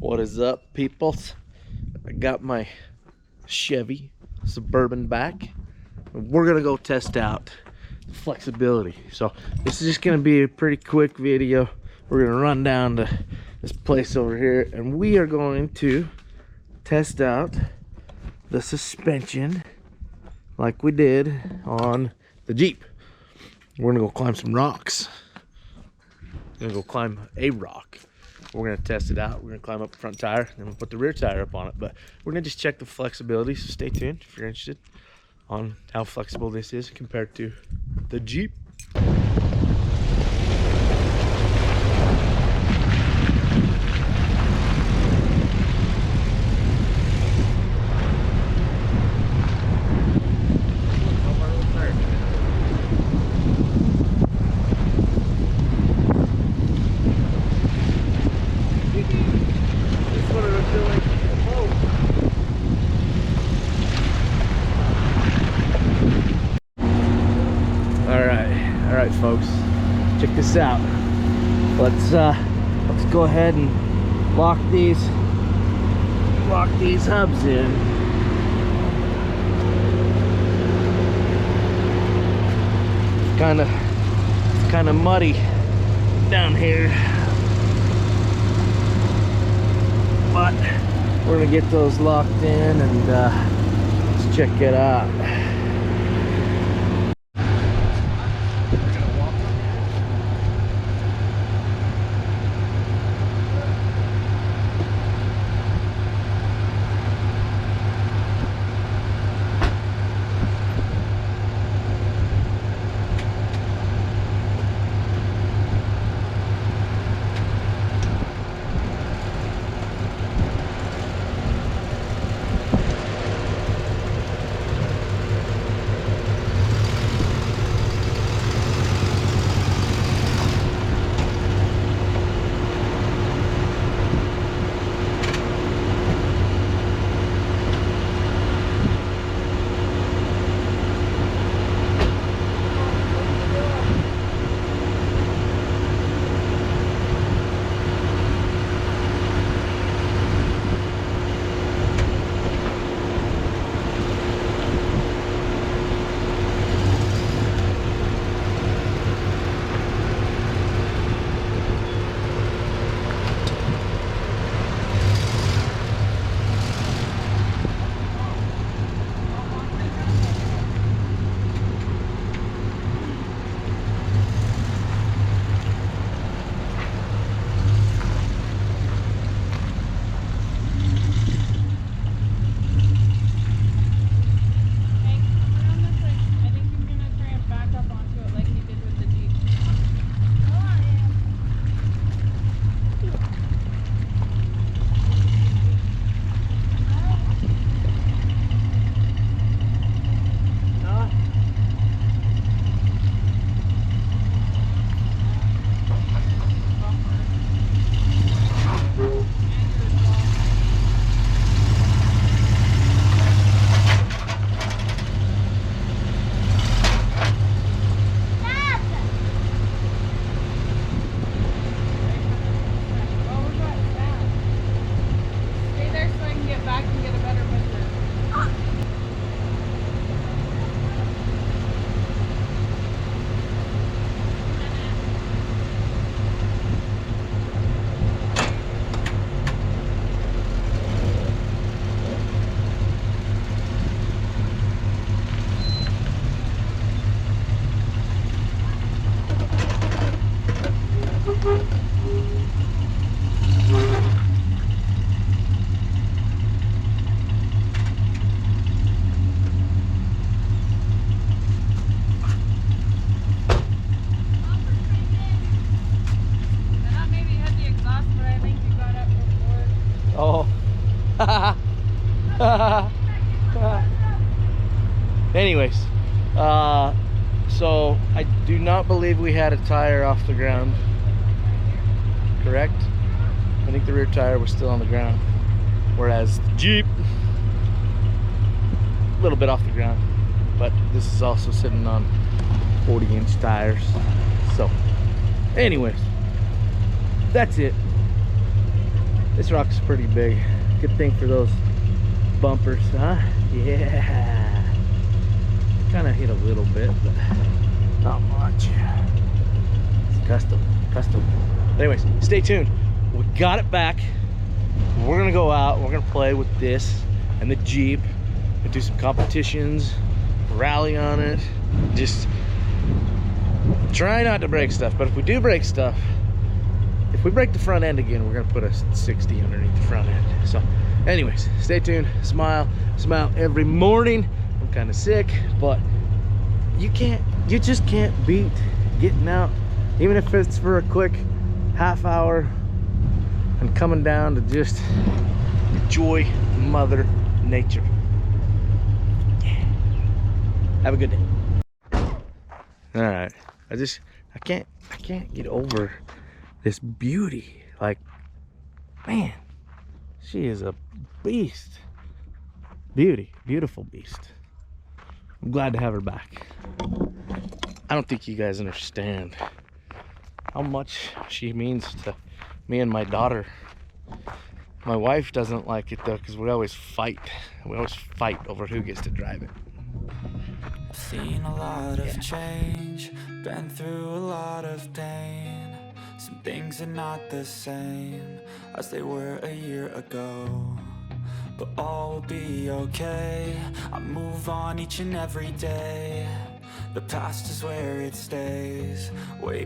What is up, peoples? I got my Chevy Suburban back, and we're gonna go test out the flexibility. So this is just gonna be a pretty quick video. We're gonna run down to this place over here, and we are going to test out the suspension like we did on the Jeep. We're gonna go climb some rocks. We're gonna go climb a rock. We're gonna test it out. We're gonna climb up the front tire, and we'll put the rear tire up on it. But we're gonna just check the flexibility, so stay tuned if you're interested on how flexible this is compared to the Jeep. All right, folks, check this out. Let's go ahead and lock these hubs in. It's kind of muddy down here, but we're gonna get those locked in, and let's check it out. Oh. Anyways, so I do not believe we had a tire off the ground. Correct? I think the rear tire was still on the ground, whereas the Jeep, a little bit off the ground, but this is also sitting on 40-inch tires. So anyways, that's it. This rock's pretty big. Good thing for those bumpers, huh? Yeah. Kind of hit a little bit, but not much. It's custom. Anyways, stay tuned. We got it back. We're gonna go out. We're gonna play with this and the Jeep and do some competitions, rally on it. Just try not to break stuff. But if we do break stuff, if we break the front end again, we're gonna put a 60 underneath the front end. So anyways, stay tuned. Smile every morning. I'm kind of sick, but you just can't beat getting out, even if it's for a quick half hour, and coming down to just enjoy Mother Nature. Yeah. Have a good day. All right, I can't get over this beauty. Like, man, she is a beast. Beautiful beast. I'm glad to have her back. I don't think you guys understand how much she means to me and my daughter. My wife doesn't like it though, because we always fight over who gets to drive it. I've seen a lot of change, been through a lot of pain. Some things are not the same as they were a year ago, but all will be okay. I move on each and every day. The past is where it stays. Way